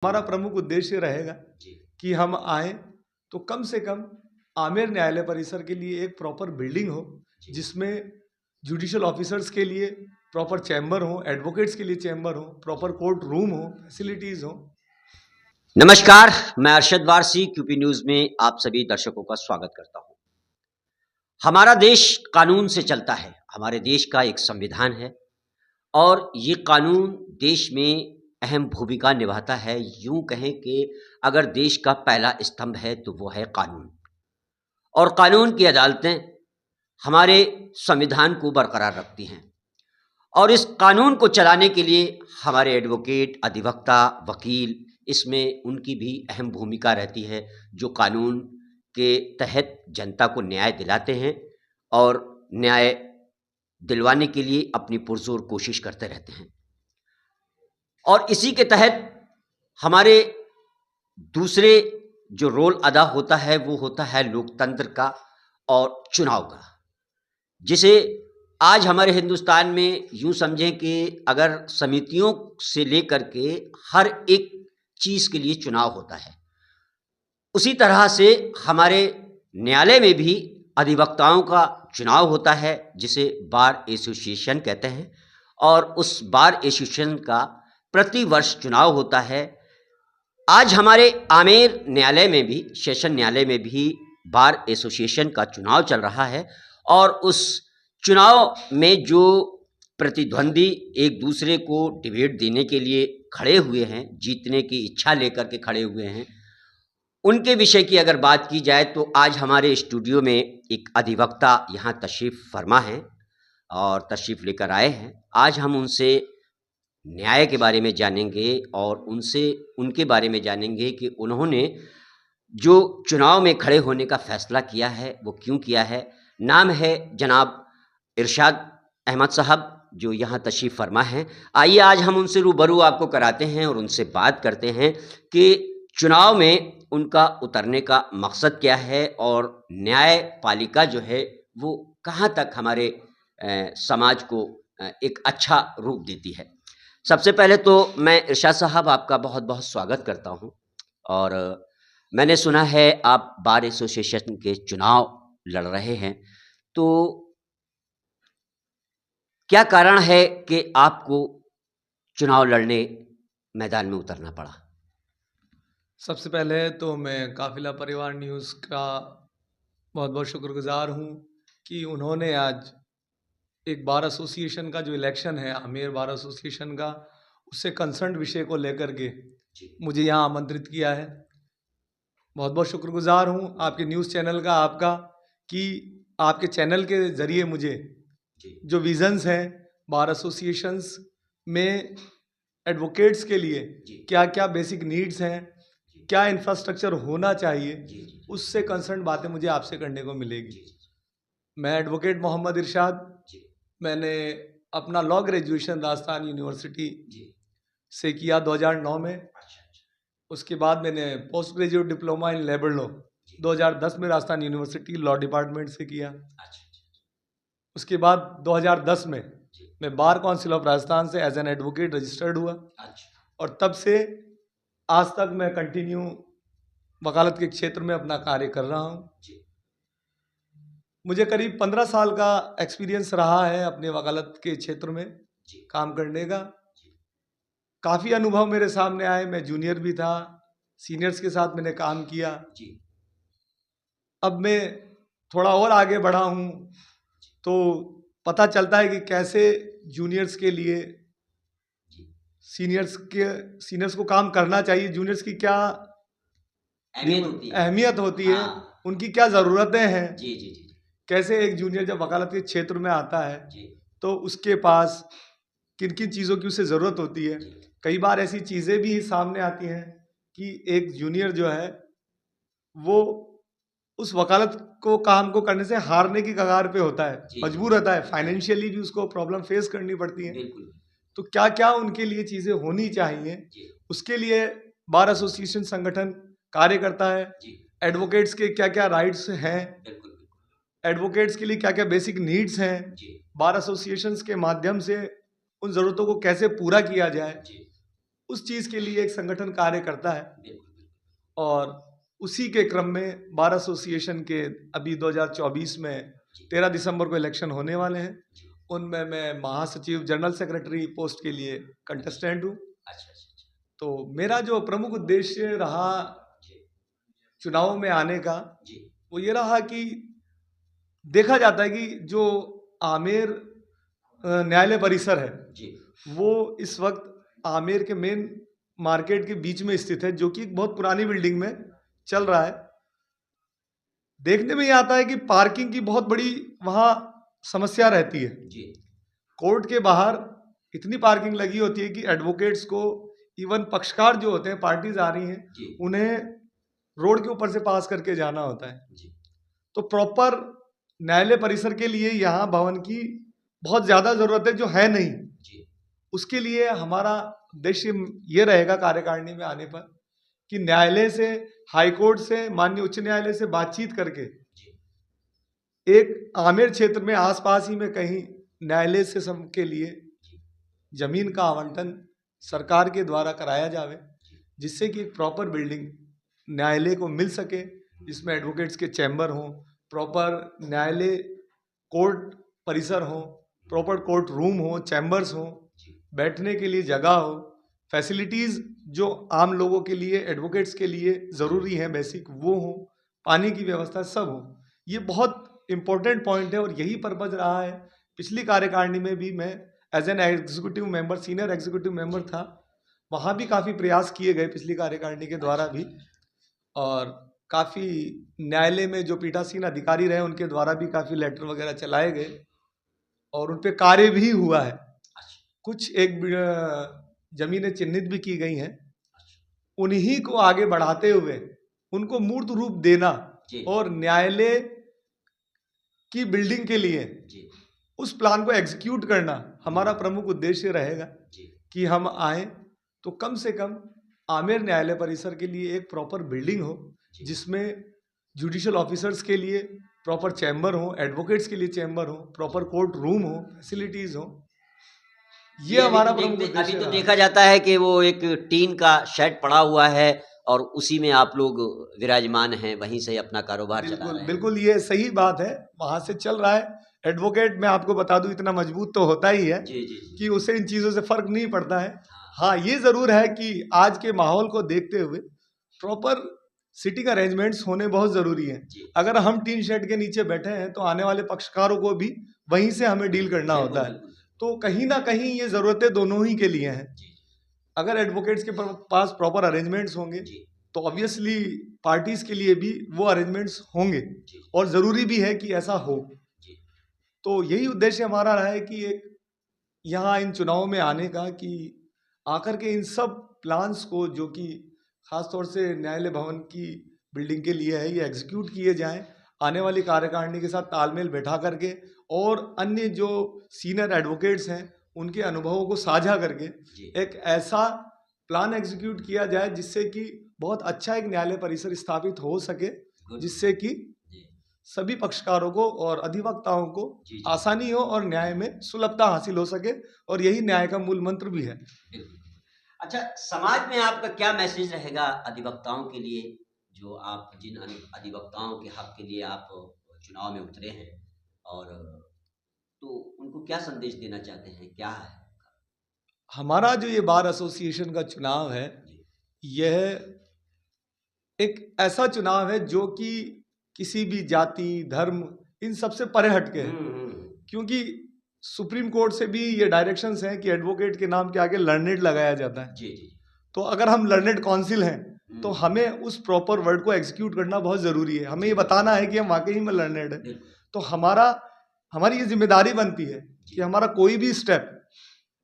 हमारा प्रमुख उद्देश्य रहेगा कि हम आए तो कम से कम आमेर न्यायालय परिसर के लिए एक प्रॉपर बिल्डिंग हो, जिसमें जुडिशियल ऑफिसर्स के लिए प्रॉपर चैम्बर हो, एडवोकेट्स के लिए चैम्बर हो, प्रॉपर कोर्ट रूम हो, फैसिलिटीज हो। नमस्कार, मैं अरशद वारसी क्यूपी न्यूज में आप सभी दर्शकों का स्वागत करता हूं। हमारा देश कानून से चलता है। हमारे देश का एक संविधान है और ये कानून देश में अहम भूमिका निभाता है। यूं कहें कि अगर देश का पहला स्तंभ है तो वो है कानून, और कानून की अदालतें हमारे संविधान को बरकरार रखती हैं। और इस कानून को चलाने के लिए हमारे एडवोकेट, अधिवक्ता, वकील, इसमें उनकी भी अहम भूमिका रहती है, जो कानून के तहत जनता को न्याय दिलाते हैं और न्याय दिलवाने के लिए अपनी पुरजोर कोशिश करते रहते हैं। और इसी के तहत हमारे दूसरे जो रोल अदा होता है वो होता है लोकतंत्र का और चुनाव का, जिसे आज हमारे हिंदुस्तान में यूं समझें कि अगर समितियों से लेकर के हर एक चीज़ के लिए चुनाव होता है, उसी तरह से हमारे न्यायालय में भी अधिवक्ताओं का चुनाव होता है, जिसे बार एसोसिएशन कहते हैं। और उस बार एसोसिएशन का प्रतिवर्ष चुनाव होता है। आज हमारे आमेर न्यायालय में भी, सेशन न्यायालय में भी बार एसोसिएशन का चुनाव चल रहा है। और उस चुनाव में जो प्रतिद्वंदी एक दूसरे को डिबेट देने के लिए खड़े हुए हैं, जीतने की इच्छा लेकर के खड़े हुए हैं, उनके विषय की अगर बात की जाए तो आज हमारे स्टूडियो में एक अधिवक्ता यहाँ तशरीफ़ फरमा है और तशरीफ़ लेकर आए हैं। आज हम उनसे न्याय के बारे में जानेंगे और उनसे उनके बारे में जानेंगे कि उन्होंने जो चुनाव में खड़े होने का फ़ैसला किया है वो क्यों किया है। नाम है जनाब इरशाद अहमद साहब, जो यहाँ तशरीफ़ फरमा हैं। आइए आज हम उनसे रूबरू आपको कराते हैं और उनसे बात करते हैं कि चुनाव में उनका उतरने का मकसद क्या है और न्यायपालिका जो है वो कहाँ तक हमारे समाज को एक अच्छा रूप देती है। सबसे पहले तो मैं इरशाद साहब आपका बहुत बहुत स्वागत करता हूँ। और मैंने सुना है आप बार एसोसिएशन के चुनाव लड़ रहे हैं, तो क्या कारण है कि आपको चुनाव लड़ने मैदान में उतरना पड़ा? सबसे पहले तो मैं काफिला परिवार न्यूज़ का बहुत बहुत शुक्रगुजार हूँ कि उन्होंने आज एक बार एसोसिएशन का जो इलेक्शन है, आमेर बार एसोसिएशन का, उससे कंसर्न विषय को लेकर के मुझे यहाँ आमंत्रित किया है। बहुत बहुत शुक्रगुजार हूँ आपके न्यूज़ चैनल का, आपका, कि आपके चैनल के ज़रिए मुझे जो विजन्स हैं बार एसोसिएशंस में एडवोकेट्स के लिए क्या क्या बेसिक नीड्स हैं, क्या इंफ्रास्ट्रक्चर होना चाहिए, उससे कंसर्न बातें मुझे आपसे करने को मिलेगी। मैं एडवोकेट मोहम्मद इरशाद, मैंने अपना लॉ ग्रेजुएशन राजस्थान यूनिवर्सिटी से किया 2009 में। उसके बाद मैंने post graduate diploma in labour law 2010 में राजस्थान यूनिवर्सिटी लॉ डिपार्टमेंट से किया। उसके बाद 2010 में मैं बार काउंसिल ऑफ राजस्थान से एज एन एडवोकेट रजिस्टर्ड हुआ। और तब से आज तक मैं कंटिन्यू वकालत के क्षेत्र में अपना कार्य कर रहा हूँ। मुझे करीब 15 साल का एक्सपीरियंस रहा है अपने वकालत के क्षेत्र में काम करने का। काफ़ी अनुभव मेरे सामने आए। मैं जूनियर भी था, सीनियर्स के साथ मैंने काम किया। अब मैं थोड़ा और आगे बढ़ा हूँ तो पता चलता है कि कैसे जूनियर्स के लिए सीनियर्स को काम करना चाहिए, जूनियर्स की क्या अहमियत होती है, उनकी क्या ज़रूरतें हैं। कैसे एक जूनियर जब वकालत के क्षेत्र में आता है तो उसके पास किन किन चीज़ों की उसे ज़रूरत होती है। कई बार ऐसी चीज़ें भी सामने आती हैं कि एक जूनियर जो है वो उस वकालत को काम को करने से हारने की कगार पे होता है, मजबूर होता है, फाइनेंशियली भी उसको प्रॉब्लम फेस करनी पड़ती है। तो क्या क्या उनके लिए चीज़ें होनी चाहिए, उसके लिए बार एसोसिएशन संगठन कार्य करता है। एडवोकेट्स के क्या क्या राइट्स हैं, एडवोकेट्स के लिए क्या क्या बेसिक नीड्स हैं, बार एसोसिएशंस के माध्यम से उन ज़रूरतों को कैसे पूरा किया जाए, उस चीज़ के लिए एक संगठन कार्य करता है। बिल्कुल। और उसी के क्रम में बार एसोसिएशन के अभी 2024 में जी, 13 दिसंबर को इलेक्शन होने वाले हैं। जी। उनमें मैं महासचिव जनरल सेक्रेटरी पोस्ट के लिए कंटेस्टेंट हूँ। अच्छा, अच्छा, अच्छा। तो मेरा जो प्रमुख उद्देश्य रहा जी, चुनाव में आने का, जी, वो ये रहा कि देखा जाता है कि जो आमेर न्यायालय परिसर है, जी, वो इस वक्त आमेर के मेन मार्केट के बीच में स्थित है, जो कि एक बहुत पुरानी बिल्डिंग में चल रहा है। देखने में ये आता है कि पार्किंग की बहुत बड़ी वहाँ समस्या रहती है। जी, कोर्ट के बाहर इतनी पार्किंग लगी होती है कि एडवोकेट्स को, इवन पक्षकार जो होते हैं, पार्टीज आ रही हैं, जी, उन्हें रोड के ऊपर से पास करके जाना होता है। जी, तो प्रॉपर न्यायालय परिसर के लिए यहाँ भवन की बहुत ज़्यादा ज़रूरत है, जो है नहीं। जी, उसके लिए हमारा उद्देश्य ये रहेगा कार्यकारिणी में आने पर कि न्यायालय से, हाई कोर्ट से, माननीय उच्च न्यायालय से बातचीत करके जी, एक आमेर क्षेत्र में आसपास ही में कहीं न्यायालय से सम के लिए जमीन का आवंटन सरकार के द्वारा कराया जावे, जिससे कि एक प्रॉपर बिल्डिंग न्यायालय को मिल सके, जिसमें एडवोकेट्स के चैम्बर हों, प्रॉपर न्यायालय कोर्ट परिसर हो, प्रॉपर कोर्ट रूम हो, चैम्बर्स हो, बैठने के लिए जगह हो, फैसिलिटीज़ जो आम लोगों के लिए, एडवोकेट्स के लिए ज़रूरी हैं बेसिक, वो हो, पानी की व्यवस्था सब हो। ये बहुत इम्पोर्टेंट पॉइंट है और यही पर्पज़ रहा है। पिछली कार्यकारिणी में भी मैं as an executive member, senior executive member था, वहाँ भी काफ़ी प्रयास किए गए पिछली कार्यकारिणी के द्वारा भी, और काफ़ी न्यायालय में जो पीठासीन अधिकारी रहे उनके द्वारा भी काफ़ी लेटर वगैरह चलाए गए और उन पे कार्य भी हुआ है। कुछ एक जमीनें चिन्हित भी की गई हैं, उन्हीं को आगे बढ़ाते हुए उनको मूर्त रूप देना जी, और न्यायालय की बिल्डिंग के लिए जी, उस प्लान को एग्जीक्यूट करना हमारा प्रमुख उद्देश्य रहेगा जी, कि हम आए तो कम से कम आमेर न्यायालय परिसर के लिए एक प्रॉपर बिल्डिंग हो, जी। जिसमें जुडिशियल ऑफिसर्स के लिए प्रॉपर चैम्बर हो, एडवोकेट्स के लिए चैम्बर हो, प्रॉपर कोर्ट रूम हो, फैसिलिटीज हो। जी, ये हमारा प्रमुख अभी उद्देश्य तो रहा। देखा जाता है कि वो एक टीन का शेड पड़ा हुआ है और उसी में आप लोग विराजमान हैं, वहीं से अपना कारोबार चला बिल्कुल रहे हैं। बिल्कुल, ये सही बात है, वहां से चल रहा है। एडवोकेट मैं आपको बता दूं इतना मजबूत तो होता ही है जी, जी, जी। कि उसे इन चीज़ों से फर्क नहीं पड़ता है। हाँ, हाँ, ये ज़रूर है कि आज के माहौल को देखते हुए प्रॉपर सिटिंग अरेंजमेंट्स होने बहुत ज़रूरी हैं। जी। अगर हम टीन शेड के नीचे बैठे हैं तो आने वाले पक्षकारों को भी वहीं से हमें डील करना बिल्कुल, होता है। बिल्कुल। तो कहीं ना कहीं ये ज़रूरतें दोनों ही के लिए हैं। जी, अगर एडवोकेट्स के पास प्रॉपर अरेंजमेंट्स होंगे जी, तो ऑब्वियसली पार्टीज के लिए भी वो अरेंजमेंट्स होंगे, जी, और ज़रूरी भी है कि ऐसा हो। जी, तो यही उद्देश्य हमारा रहा है कि एक यहाँ इन चुनावों में आने का, कि आकर के इन सब प्लान्स को जो कि खास तौर से न्यायालय भवन की बिल्डिंग के लिए है, ये एग्जीक्यूट किए जाएं आने वाली कार्यकारिणी के साथ तालमेल बैठा करके, और अन्य जो सीनियर एडवोकेट्स हैं उनके अनुभवों को साझा करके जी, एक ऐसा प्लान एग्जीक्यूट किया जाए जिससे कि बहुत अच्छा एक न्यायालय परिसर स्थापित हो सके, गुड। जिससे कि जी, सभी पक्षकारों को और अधिवक्ताओं को जी, जी, आसानी हो और न्याय में सुलभता हासिल हो सके, और यही न्याय का मूल मंत्र भी है। बिल्कुल। अच्छा, समाज में आपका क्या मैसेज रहेगा अधिवक्ताओं के लिए, जो आप जिन अधिवक्ताओं के हक के लिए आप चुनाव में उतरे हैं और तो उनको क्या संदेश देना चाहते हैं? क्या है? हमारा जो ये बार एसोसिएशन का चुनाव है, जी, यह एक ऐसा चुनाव है जो कि किसी भी जाति, धर्म, इन सबसे परे हटके है। क्योंकि सुप्रीम कोर्ट से भी ये डायरेक्शंस हैं कि एडवोकेट के नाम के आगे लर्नेड लगाया जाता है। जी, जी। तो अगर हम लर्नेड काउंसिल हैं तो हुँ, हमें उस प्रॉपर वर्ड को एग्जीक्यूट करना बहुत ज़रूरी है। हमें ये बताना है कि हम वाकई में लर्नेड है। बिल्कुल। तो हमारी ये जिम्मेदारी बनती है कि हमारा कोई भी स्टेप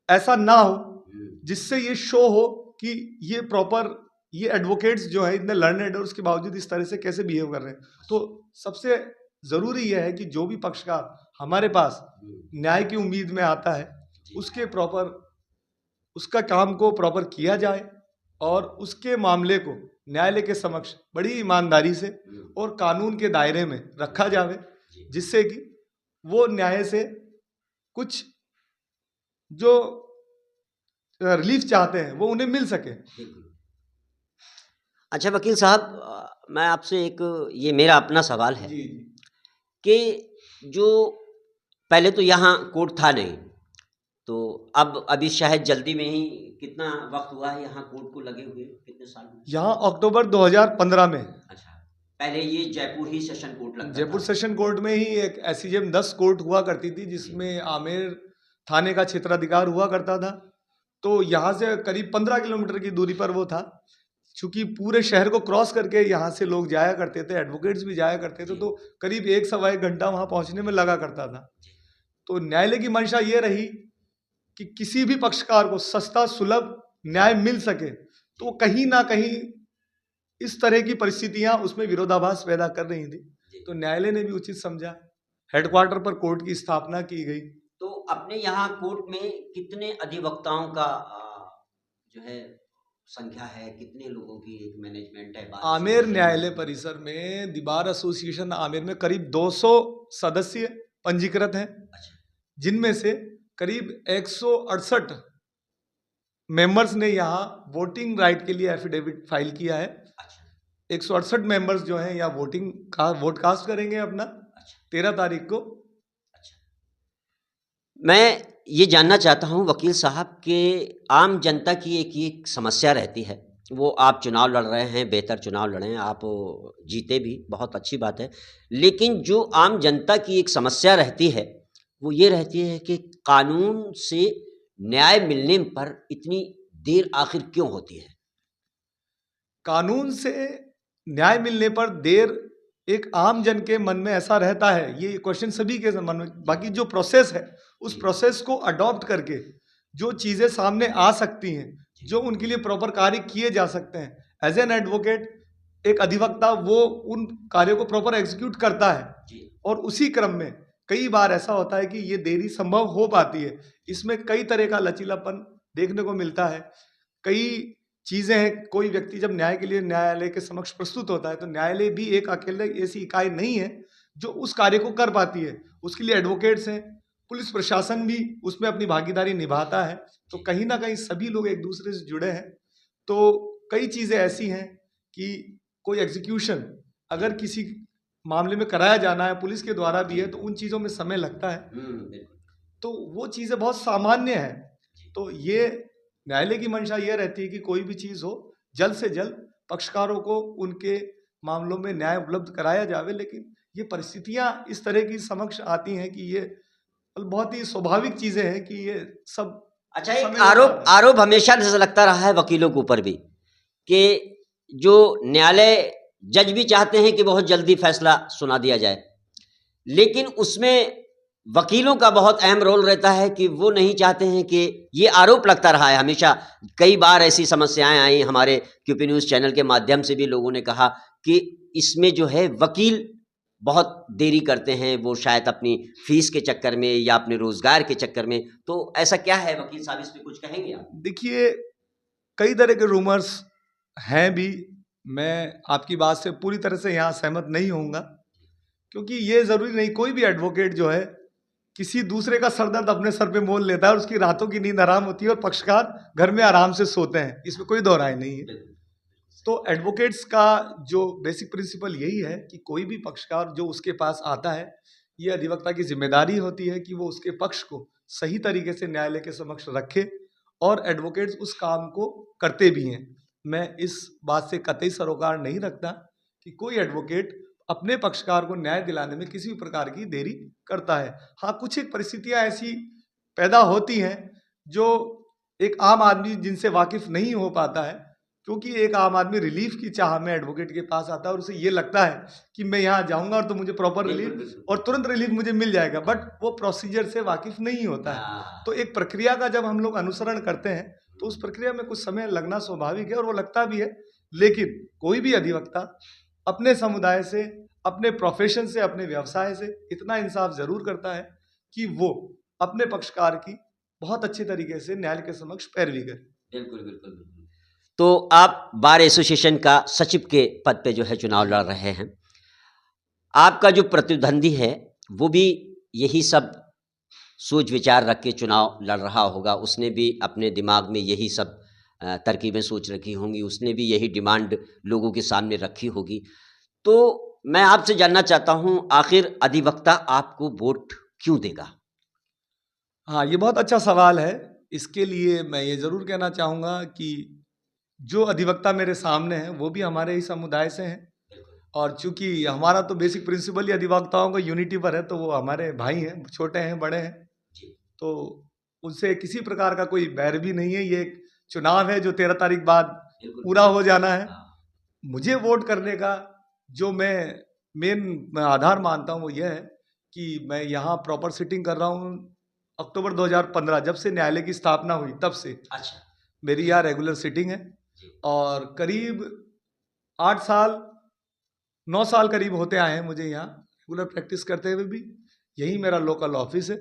ऐसा ना हो जिससे ये शो हो कि ये प्रॉपर, ये एडवोकेट्स जो है इतने लर्नेड है, उसके बावजूद इस तरह से कैसे बिहेव कर रहे हैं। तो सबसे ज़रूरी यह है कि जो भी पक्षकार हमारे पास न्याय की उम्मीद में आता है, उसके प्रॉपर उसका काम को प्रॉपर किया जाए और उसके मामले को न्यायालय के समक्ष बड़ी ईमानदारी से और कानून के दायरे में रखा जावे, जिससे कि वो न्याय से कुछ जो रिलीफ चाहते हैं वो उन्हें मिल सके। अच्छा वकील साहब, मैं आपसे एक, ये मेरा अपना सवाल है जी जी। कि जो पहले तो यहाँ कोर्ट था नहीं, तो अब अभी शायद जल्दी में ही, कितना वक्त हुआ है यहाँ कोर्ट को लगे हुए, कितने साल हुए? यहाँ अक्टूबर 2015 में। अच्छा, पहले ये जयपुर ही सेशन कोर्ट लगता जयपुर था। सेशन कोर्ट में ही एक एससीजेएम 10 कोर्ट हुआ करती थी, जी। जिसमें आमेर थाने का क्षेत्राधिकार हुआ करता था। तो यहाँ से करीब 15 किलोमीटर की दूरी पर वो था। चूंकि पूरे शहर को क्रॉस करके यहाँ से लोग जाया करते थे, एडवोकेट्स भी जाया करते थे, जी। तो करीब 1 सवा 1 घंटा वहाँ पहुँचने में लगा करता था। जी। तो न्यायालय की मंशा ये रही कि किसी भी पक्षकार को सस्ता सुलभ न्याय मिल सके, तो कहीं ना कहीं इस तरह की परिस्थितियां उसमें विरोधाभास पैदा कर रही थी। तो न्यायालय ने भी उचित समझा, हेडक्वार्टर पर कोर्ट की स्थापना की गई। तो अपने यहाँ कोर्ट में कितने अधिवक्ताओं का जो है संख्या है, कितने लोगों की एक मैनेजमेंट है? बार आमेर एसोसिएशन न्यायालय में? परिसर में दी बार एसोसिएशन आमेर में करीब 200 सदस्य पंजीकृत हैं, अच्छा। जिनमें से करीब 168 मेंबर्स ने यहाँ वोटिंग राइट के लिए एफिडेविट फाइल किया है। अच्छा। 168 मेंबर्स जो हैं यहाँ वोट कास्ट करेंगे अपना। अच्छा। 13 तारीख को। अच्छा, मैं ये जानना चाहता हूँ वकील साहब कि आम जनता की एक समस्या रहती है, वो आप चुनाव लड़ रहे हैं, बेहतर चुनाव लड़ें, आप जीते भी, बहुत अच्छी बात है। लेकिन जो आम जनता की एक समस्या रहती है, वो ये रहती है कि कानून से न्याय मिलने पर इतनी देर आखिर क्यों होती है? कानून से न्याय मिलने पर देर एक आम जन के मन में ऐसा रहता है, ये क्वेश्चन सभी के मन में। बाकी जो प्रोसेस है, उस जी। प्रोसेस को अडॉप्ट करके जो चीज़ें सामने आ सकती हैं, जो उनके लिए प्रॉपर कार्य किए जा सकते हैं, एज एन एडवोकेट एक अधिवक्ता वो उन कार्यों को प्रॉपर एग्जीक्यूट करता है। जी। और उसी क्रम में कई बार ऐसा होता है कि ये देरी संभव हो पाती है। इसमें कई तरह का लचीलापन देखने को मिलता है। कई चीज़ें हैं, कोई व्यक्ति जब न्याय के लिए न्यायालय के समक्ष प्रस्तुत होता है, तो न्यायालय भी एक अकेले ऐसी इकाई नहीं है जो उस कार्य को कर पाती है। उसके लिए एडवोकेट्स हैं, पुलिस प्रशासन भी उसमें अपनी भागीदारी निभाता है। तो कहीं ना कहीं सभी लोग एक दूसरे से जुड़े हैं। तो कई चीज़ें ऐसी हैं कि कोई एग्जीक्यूशन अगर किसी मामले में कराया जाना है, पुलिस के द्वारा भी है, तो उन चीज़ों में समय लगता है। बिल्कुल। तो वो चीज़ें बहुत सामान्य हैं। तो ये न्यायालय की मंशा ये रहती है कि कोई भी चीज़ हो, जल्द से जल्द पक्षकारों को उनके मामलों में न्याय उपलब्ध कराया जावे। लेकिन ये परिस्थितियाँ इस तरह की समक्ष आती हैं कि ये बहुत ही स्वाभाविक चीज़ें हैं कि ये सब अच्छा, एक समय लगता है। आरोप हमेशा से लगता रहा है वकीलों के ऊपर भी कि जो न्यायालय जज भी चाहते हैं कि बहुत जल्दी फैसला सुना दिया जाए, लेकिन उसमें वकीलों का बहुत अहम रोल रहता है कि वो नहीं चाहते हैं कि, ये आरोप लगता रहा है हमेशा। कई बार ऐसी समस्याएं आई, हमारे क्यूपी न्यूज़ चैनल के माध्यम से भी लोगों ने कहा कि इसमें जो है वकील बहुत देरी करते हैं, वो शायद अपनी फीस के चक्कर में या अपने रोजगार के चक्कर में। तो ऐसा क्या है वकील साहब, इस पे कुछ कहेंगे आप? देखिए, कई तरह के रूमर्स हैं भी। मैं आपकी बात से पूरी तरह से यहाँ सहमत नहीं होऊंगा, क्योंकि ये ज़रूरी नहीं, कोई भी एडवोकेट जो है किसी दूसरे का सरदर्द अपने सर पे मोल लेता है और उसकी रातों की नींद हराम होती है और पक्षकार घर में आराम से सोते हैं। इसमें कोई दो राय नहीं है। तो एडवोकेट्स का जो बेसिक प्रिंसिपल यही है कि कोई भी पक्षकार जो उसके पास आता है, ये अधिवक्ता की जिम्मेदारी होती है कि वो उसके पक्ष को सही तरीके से न्यायालय के समक्ष रखे, और एडवोकेट्स उस काम को करते भी हैं। मैं इस बात से कतई सरोकार नहीं रखता कि कोई एडवोकेट अपने पक्षकार को न्याय दिलाने में किसी भी प्रकार की देरी करता है। हाँ, कुछ एक परिस्थितियां ऐसी पैदा होती हैं जो एक आम आदमी जिनसे वाकिफ नहीं हो पाता है, क्योंकि एक आम आदमी रिलीफ की चाह में एडवोकेट के पास आता है और उसे ये लगता है कि मैं यहाँ जाऊँगा और तो मुझे प्रॉपर रिलीफ और तुरंत रिलीफ मुझे मिल जाएगा, बट वो प्रोसीजर से वाकिफ नहीं होता है। तो एक प्रक्रिया का जब हम लोग अनुसरण करते हैं, तो उस प्रक्रिया में कुछ समय लगना स्वाभाविक है और वो लगता भी है। लेकिन कोई भी अधिवक्ता अपने समुदाय से, अपने प्रोफेशन से, अपने व्यवसाय से इतना इंसाफ जरूर करता है कि वो अपने पक्षकार की बहुत अच्छे तरीके से न्यायालय के समक्ष पैरवी करे। बिल्कुल बिल्कुल बिल्कुल। तो आप बार एसोसिएशन का सचिव के पद पे जो है चुनाव लड़ रहे हैं, आपका जो प्रतिद्वंदी है वो भी यही सब सोच विचार रख के चुनाव लड़ रहा होगा, उसने भी अपने दिमाग में यही सब तरकीबें सोच रखी होंगी, उसने भी यही डिमांड लोगों के सामने रखी होगी। तो मैं आपसे जानना चाहता हूँ, आखिर अधिवक्ता आपको वोट क्यों देगा? हाँ, ये बहुत अच्छा सवाल है। इसके लिए मैं ये ज़रूर कहना चाहूँगा कि जो अधिवक्ता मेरे सामने हैं, वो भी हमारे ही समुदाय से हैं। और चूँकि हमारा तो बेसिक प्रिंसिपल ही अधिवक्ताओं का यूनिटी पर है, तो वो हमारे भाई हैं, छोटे हैं, बड़े हैं। जी, तो उनसे किसी प्रकार का कोई बैर भी नहीं है। ये एक चुनाव है जो 13 तारीख बाद बिल्कुल, पूरा हो जाना है। हाँ, मुझे वोट करने का जो मैं आधार मानता हूँ वो ये है कि मैं यहाँ प्रॉपर सिटिंग कर रहा हूँ अक्टूबर 2015 जब से न्यायालय की स्थापना हुई तब से अच्छा, मेरी यहाँ रेगुलर सिटिंग है। जी, और करीब 8 साल 9 साल करीब होते आए हैं मुझे यहाँ रेगुलर प्रैक्टिस करते हुए भी। यही मेरा लोकल ऑफिस है।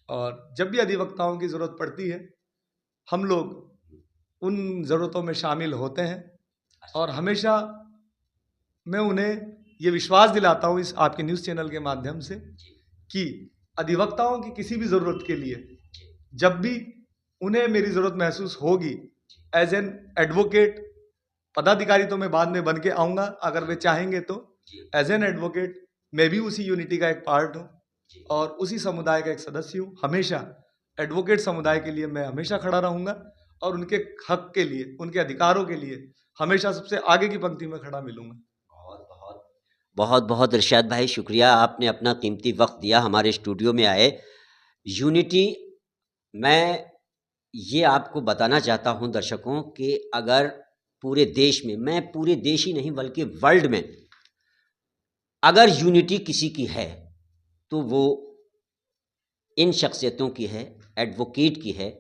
और जब भी अधिवक्ताओं की ज़रूरत पड़ती है, हम लोग उन ज़रूरतों में शामिल होते हैं। और हमेशा मैं उन्हें ये विश्वास दिलाता हूँ इस आपके न्यूज़ चैनल के माध्यम से कि अधिवक्ताओं की किसी भी ज़रूरत के लिए जब भी उन्हें मेरी ज़रूरत महसूस होगी, एज एन एडवोकेट, पदाधिकारी तो मैं बाद में बन के आऊँगा अगर वे चाहेंगे तो। एज एन एडवोकेट मैं भी उसी यूनिटी का एक पार्ट हूँ और उसी समुदाय का एक सदस्य हूँ। हमेशा एडवोकेट समुदाय के लिए मैं हमेशा खड़ा रहूँगा और उनके हक के लिए, उनके अधिकारों के लिए हमेशा सबसे आगे की पंक्ति में खड़ा मिलूँगा। बहुत-बहुत बहुत-बहुत इरशाद भाई, शुक्रिया, आपने अपना कीमती वक़्त दिया, हमारे स्टूडियो में आए। यूनिटी, मैं ये आपको बताना चाहता हूँ दर्शकों कि अगर पूरे देश में, मैं पूरे देश ही नहीं बल्कि वर्ल्ड में अगर यूनिटी किसी की है, तो वो इन शख्सियतों की है, एडवोकेट की है।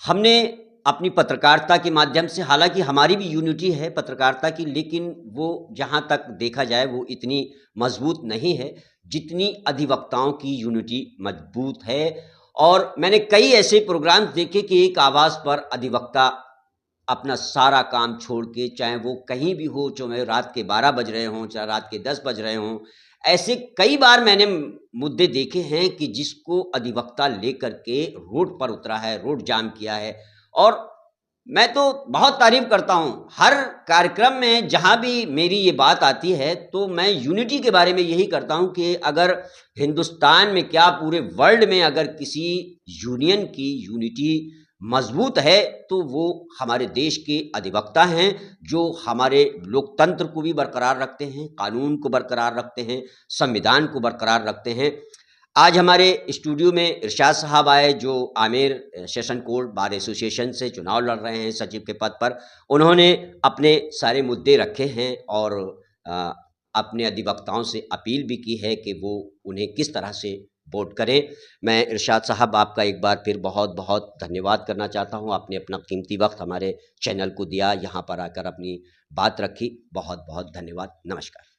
हमने अपनी पत्रकारिता के माध्यम से, हालाँकि हमारी भी यूनिटी है पत्रकारिता की, लेकिन वो जहाँ तक देखा जाए वो इतनी मज़बूत नहीं है, जितनी अधिवक्ताओं की यूनिटी मज़बूत है। और मैंने कई ऐसे प्रोग्राम्स देखे कि एक आवाज़ पर अधिवक्ता अपना सारा काम छोड़ के, चाहे वो कहीं भी हो, चाहे रात के 12 बज रहे हों, चाहे रात के 10 बज रहे हों, ऐसे कई बार मैंने मुद्दे देखे हैं कि जिसको अधिवक्ता लेकर के रोड पर उतरा है, रोड जाम किया है। और मैं तो बहुत तारीफ़ करता हूँ, हर कार्यक्रम में जहाँ भी मेरी ये बात आती है, तो मैं यूनिटी के बारे में यही करता हूँ कि अगर हिंदुस्तान में क्या पूरे वर्ल्ड में अगर किसी यूनियन की यूनिटी मज़बूत है, तो वो हमारे देश के अधिवक्ता हैं, जो हमारे लोकतंत्र को भी बरकरार रखते हैं, कानून को बरकरार रखते हैं, संविधान को बरकरार रखते हैं। आज हमारे स्टूडियो में इरशाद साहब आए, जो Amer session court bar association से चुनाव लड़ रहे हैं सचिव के पद पर। उन्होंने अपने सारे मुद्दे रखे हैं और अ, अपने अधिवक्ताओं से अपील भी की है कि वो उन्हें किस तरह से वोट करें। मैं इरशाद साहब, आपका एक बार फिर बहुत-बहुत धन्यवाद करना चाहता हूँ। आपने अपना कीमती वक़्त हमारे चैनल को दिया, यहाँ पर आकर अपनी बात रखी। बहुत-बहुत धन्यवाद। नमस्कार।